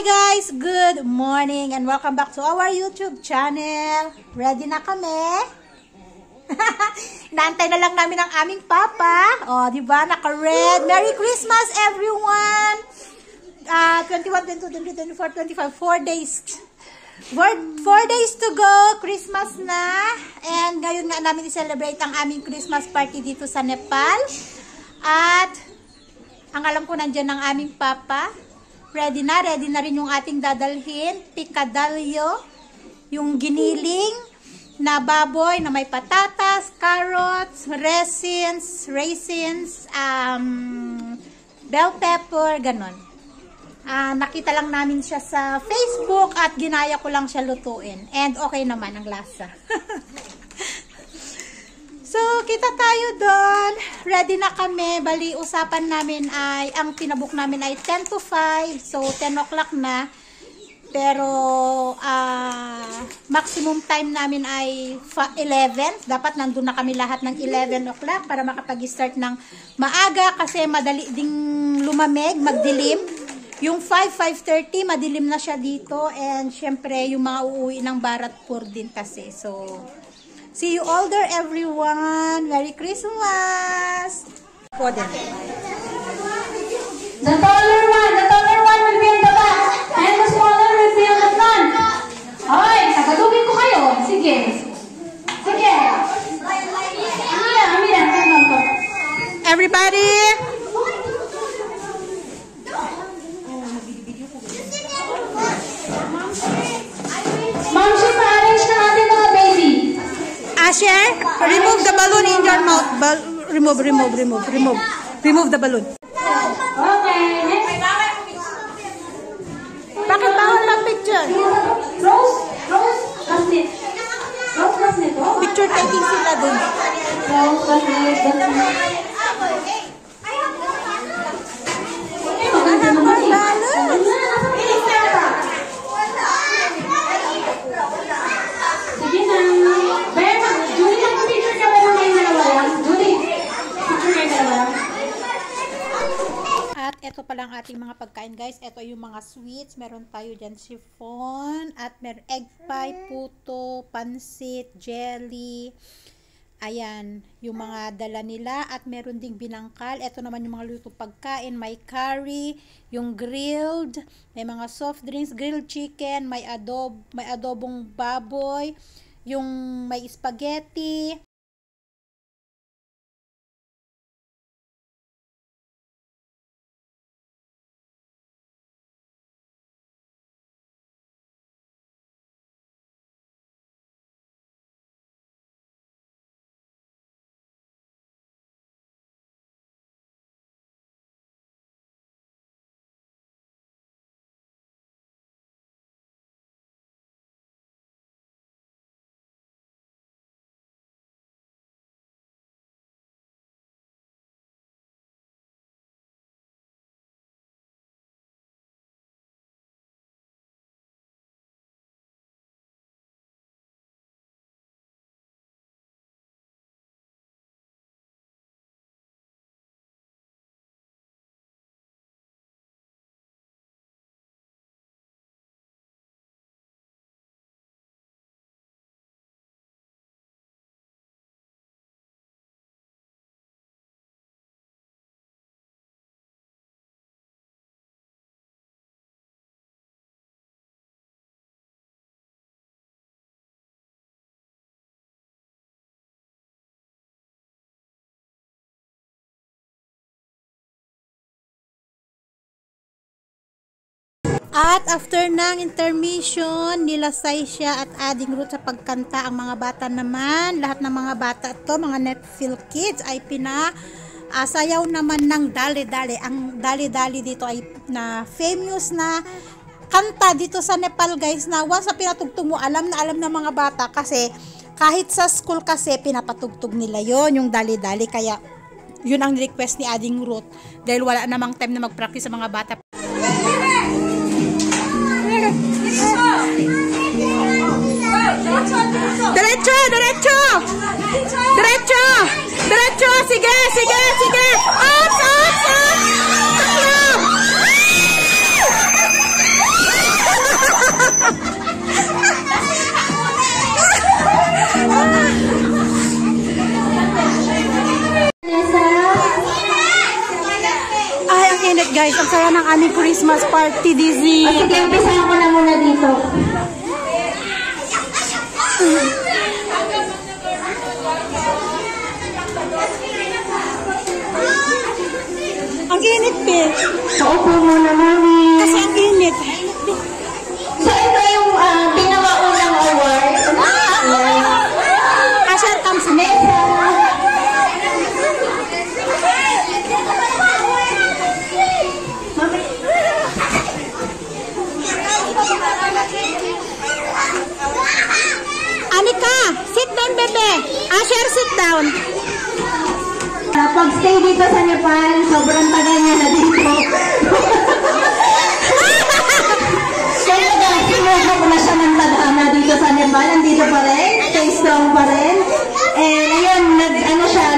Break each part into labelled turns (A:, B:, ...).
A: Hi guys! Good morning and welcome back to our YouTube channel. Ready na kami? Inaantay na lang namin ang aming papa. O, diba? Naka-red. Merry Christmas everyone! 21, 22, 23, 24, 25. 4 days. 4 days to go. Christmas na. And ngayon nga namin i-celebrate ang aming Christmas party dito sa Nepal. At ang alam ko nandyan ang aming papa. Ready na rin yung ating dadalhin. Picadillo, yung giniling na baboy na may patatas, carrots, raisins, bell pepper, ganon. Nakita lang namin siya sa Facebook at ginaya ko lang siya lutuin. And okay naman ang lasa. So, kita tayo doon. Ready na kami. Bali, usapan namin ay, ang pinabook namin ay 10 to 5. So, 10 o'clock na. Pero, maximum time namin ay 11. Dapat nandun na kami lahat ng 11 o'clock para makapag-start ng maaga kasi madali ding lumamig, magdilim. Yung 5:30, madilim na siya dito. And, syempre, yung mga uuwi ng Bharatpur din kasi. So, see you all there, everyone. Merry Christmas! For them.
B: The taller one will be on the back. And the smaller will be on the front. Okay, tagalogin ko kayo. Sige. Amira.
A: Everybody!
B: Ma'am, siya pa-arrange na natin mga baby.
A: Asher, remove the balloon in your mouth. Remove the balloon.
B: Okay, next.
A: Bakit bawal ng picture?
B: Rose, kasnit.
A: Picture taking sila dun.
B: Rose, kasnit. Maganda naman eh. Sige na. Bema, Julie, mag-picture ka ba ng kayo dalawa lang? Julie, picture kayo dalawa lang.
A: At ito pala ang ating mga pagkain guys. Ito yung mga sweets. Meron tayo dyan chiffon. At meron egg pie, puto, pansit, jelly. Ayan, yung mga dala nila. At meron ding binangkal. Ito naman yung mga lutong pagkain. May curry, yung grilled, may mga soft drinks, grilled chicken, may adobong baboy, yung may spaghetti. At after ng intermission, nilasay siya at adding root sa pagkanta. Ang mga bata naman, lahat ng mga bata to, mga Netfil kids ay sayaw naman ng dali-dali. Ang dali-dali dito ay na famous na kanta dito sa Nepal guys, na once na pinatugtog mo, alam na mga bata kasi kahit sa school kasi pinapatugtog nila yon yung dali-dali. Kaya yun ang request ni Ading Ruth dahil wala namang time na mag-practice sa mga bata. Diretso! Sige! Up! Guys, ang saya ng aming Christmas party, Dizzy.
B: Sige, umpisahan ko na muna dito.
A: Ang init, Pin.
B: Paupo muna, Mami.
A: Kasi ang init.
B: So, ito yung pinakaunang award.
A: Asher comes
B: Next.
A: Anika, sit down, bebe. Asher, sit down.
B: Pag-stay dito sa Nepal, sobrang tagal niya na dito. Kaya guys, sinubok na siya ng tadhana dito sa Nepal. Nandito pa rin, stay strong pa rin. And ayun,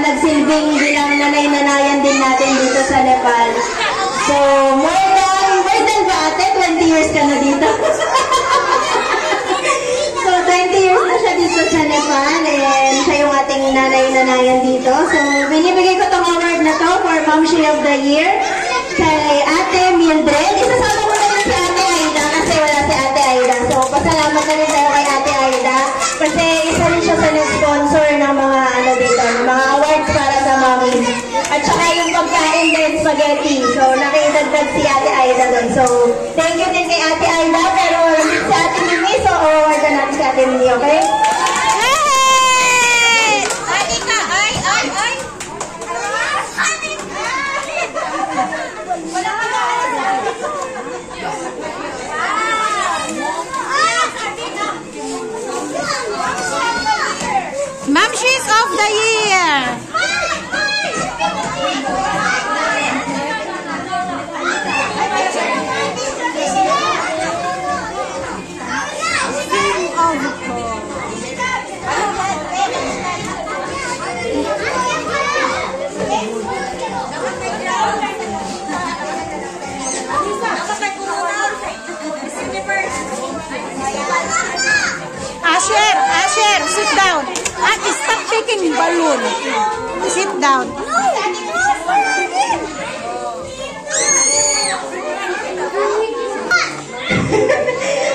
B: nagsilbing bilang nanay-nanayan din natin dito sa Nepal. So, more than ba ate? 20 years ka na dito. So, 20 years na siya dito sa Nepal and siya yung ating nanay-nanayan dito. So, binibigay ko tong award na to for Momshi of the Year kay Ate Mildred. Isasama ko na rin si Ate Aida kasi wala si Ate Aida. So, pasalamat na rin tayo kay Ate Aida kasi isa rin siya sa nag-sponsor ng mga dito, ng mga awards para sa mommy. At saka yung pagkain din, spaghetti. So, nakidagdag si Ate Aida doon. So, thank you din kay Ate Aida pero si Ate Mimi, so award na natin si Ate Mimi, okay?
A: Momshies of the Year. Asher, sit down. Stop picking balloon. Sit down.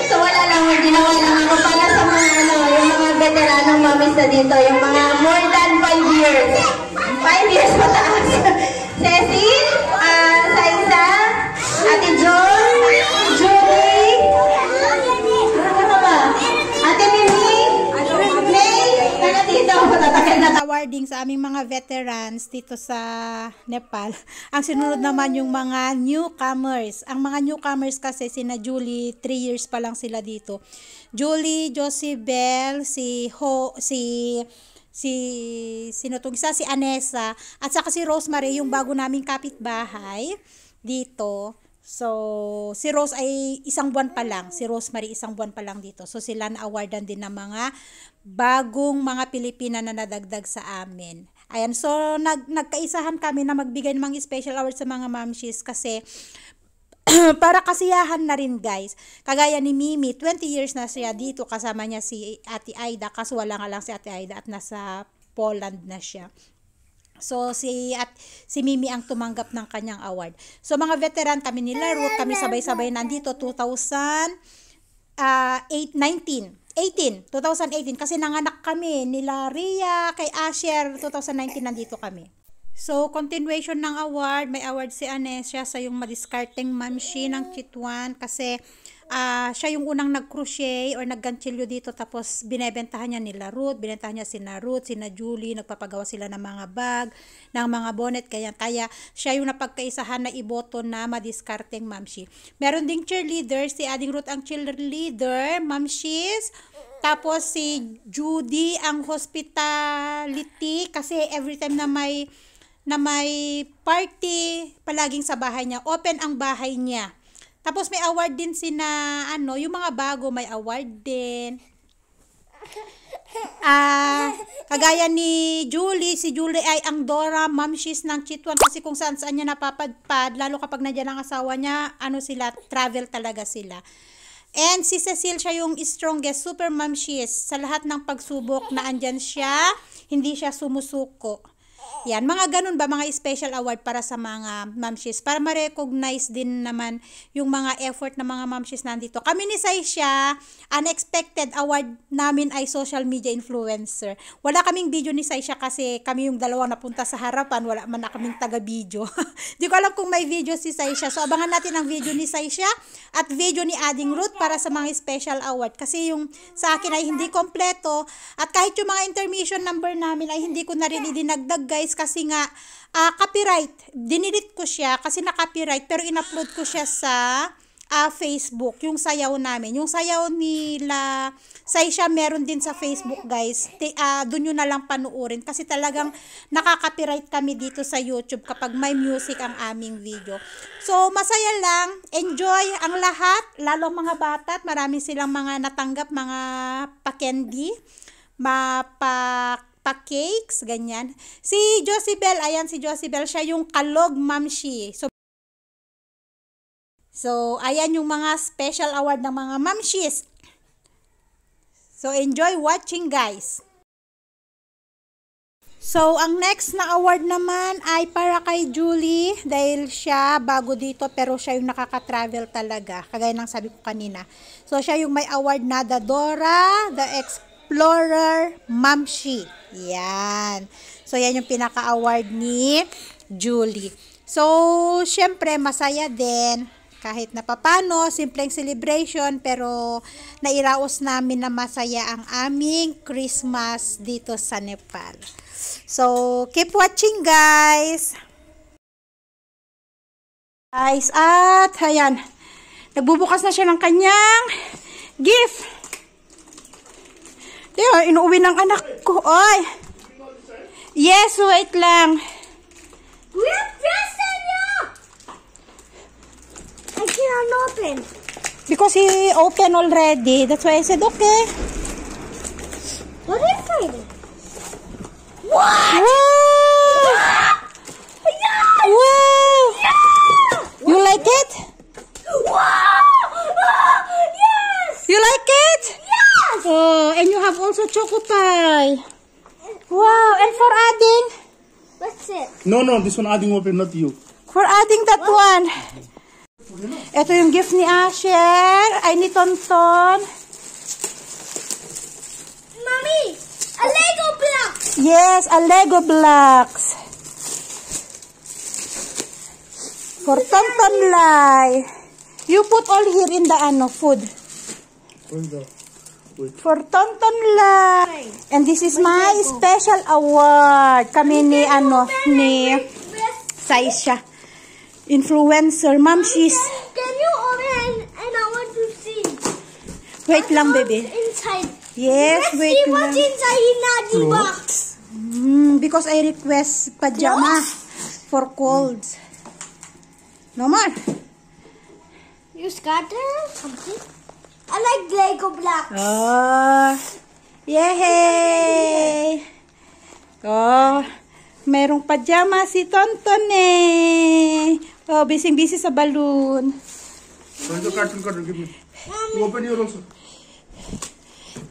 B: So wala lang, ginawa lang ako para sa mga yung mga veteranong mamis na dito, yung mga more than 5 years. 5 years pataas. Cecil, Saisa, Ate John, Julie, ano ba? Ate Mimi, May, taga dito, patatagal na.
A: Awarding sa aming mga veterans dito sa Nepal. Ang sinunod naman yung mga newcomers. Ang mga newcomers kasi sina Julie, 3 years pa lang sila dito. Julie, Josibel, sino tong isa? Si Anessa, at saka si Rosemary, yung bago naming kapitbahay dito. So, si Rose ay isang buwan pa lang. Si Rosemary isang buwan pa lang dito. So, sila na-awardan din ng mga bagong mga Pilipina na nadagdag sa amin. Ayan, so nagkaisahan kami na magbigay ng mga special awards sa mga mamshies kasi para kasiyahan na rin guys. Kagaya ni Mimi, 20 years na siya dito, kasama niya si Ate Aida, kaso wala nga lang si Ate Aida at nasa Poland na siya. So si Mimi ang tumanggap ng kanyang award. So mga veteran kami nila Ruth, kami sabay-sabay nandito 2018 kasi nanganak kami nila Ria, kay Asher, 2019 nandito kami. So, continuation ng award, may award si Anesia sa yung madiskarteng mamshi ng Chitwan kasi siya yung unang nag-crochet or nag-ganchilyo dito tapos binebentahan niya nila Ruth, binentahan niya sina Ruth, sina Julie, nagpapagawa sila ng mga bag, ng mga bonnet, kaya siya yung napagkaisahan na iboto na madiskarteng mamshi. Meron ding cheerleader, si Ading Ruth ang cheerleader, mamshis. Tapos si Judy ang hospitality kasi every time na may party, palaging sa bahay niya. Open ang bahay niya. Tapos may award din yung mga bago may award din. Kagaya ni Julie, si Julie ay ang Dora Mamshis ng Chitwan kasi kung saan niya napapadpad, lalo kapag nandiyan ang asawa niya, travel talaga sila. And si Cecil, siya yung strongest super mamshis sa lahat ng pagsubok na andyan siya, hindi siya sumusuko. Yan, mga ganun ba, mga special award para sa mga mamshis, para ma-recognize din naman yung mga effort ng mga mamshis nandito. Kami ni Saisha, unexpected award namin ay social media influencer. Wala kaming video ni Saisha kasi kami yung dalawang napunta sa harapan, wala man na kaming taga-video. Di ko alam kung may video si Saisha. So, abangan natin ang video ni Saisha at video ni Ading Ruth para sa mga special award. Kasi yung sa akin ay hindi kompleto at kahit yung mga intermission number namin ay hindi ko na rin dinagdag, guys, kasi nga copyright. Dinilit ko siya kasi na-copyright pero in-upload ko siya sa Facebook, yung sayaw namin. Yung sayaw nila Saisha meron din sa Facebook, guys. Doon nyo na lang panuorin kasi talagang nakaka-copyright kami dito sa YouTube kapag may music ang aming video. So, masaya lang. Enjoy ang lahat, lalo ang mga bata at marami silang mga natanggap, mga pa-candy, pa-cakes, ganyan. Si Josibel, ayan si Josibel, siya yung kalog mamshi. So, ayan yung mga special award ng mga mamshis. So, enjoy watching, guys. So, ang next na award naman ay para kay Julie dahil siya bago dito pero siya yung nakaka-travel talaga. Kagaya ng sabi ko kanina. So, siya yung may award na the Dora, the Explorer Mamshi. Yan. So, yan yung pinaka-award ni Julie. So, syempre, masaya din. Kahit na papano, simpleng celebration, pero nairaos namin na masaya ang aming Christmas dito sa Nepal. So, keep watching, guys. Guys, at ayan, nagbubukas na siya ng kanyang gift. Diyan, inuuwi ng anak ko. Oy. Yes, wait lang.
B: We're present now! I cannot open.
A: Because he opened already. That's why I said, okay.
B: What is it? What?
A: Wow!
B: Yeah!
A: Wow!
B: Yeah!
A: You like it?
B: Wow! Yes!
A: You like it?
B: Yes!
A: Oh, and you have also choco pie. Wow, and for adding?
B: What's it?
C: No, this one adding open, not you.
A: For adding that one. Ito yung gift ni Asher. Ay, ni Tonton.
B: Mommy! A Lego block!
A: Yes, a Lego blocks. For Tonton Lai. You put all here in the food. For Tonton Lai. And this is my special award. Kami ni ni Saisha. Influencer, mamshis.
B: Can you open and I want to see?
A: Wait lang, baby.
B: Inside.
A: Yes,
B: Let's
A: wait
B: see what's
A: lang.
B: inside in the box.
A: Because I request pajama for colds. No more.
B: You scatter something? I like Lego blocks.
A: Oh, yay! Oh, merong pajama si Tonton eh. Oh, busy-busy sa balloon.
C: Where's the carton cutter? Give me. You open your also.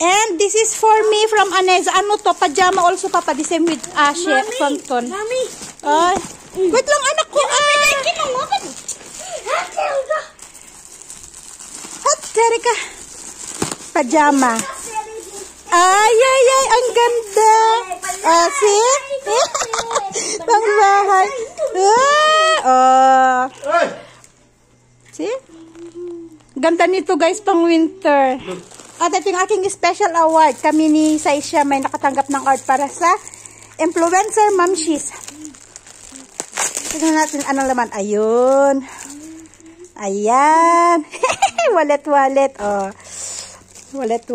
A: And this is for me from Aneza. Ano to? Pajama also, Papa. The same with Asher, Tonton.
B: Mommy.
A: Ay, wait lang, anak ko. Hot, Jerica. Pajama. Ay, ang ganda. See? Pangbahay.
C: Hey!
A: See? Ganda nito, guys, pang winter. At ito yung aking special award. Kami ni Saisha may nakatanggap ng award para sa Influencer Mamshis. Tignan natin anong laman. Ayun. Ayan. Wallet. Oh. Wallet.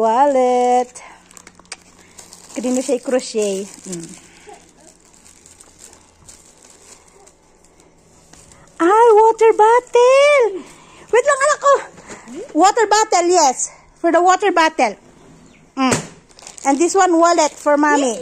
A: Kanino siya i-crochet. Ay, water bottle. Wait lang, anak ko. Water bottle, yes. For the water bottle. And this one, wallet for mommy.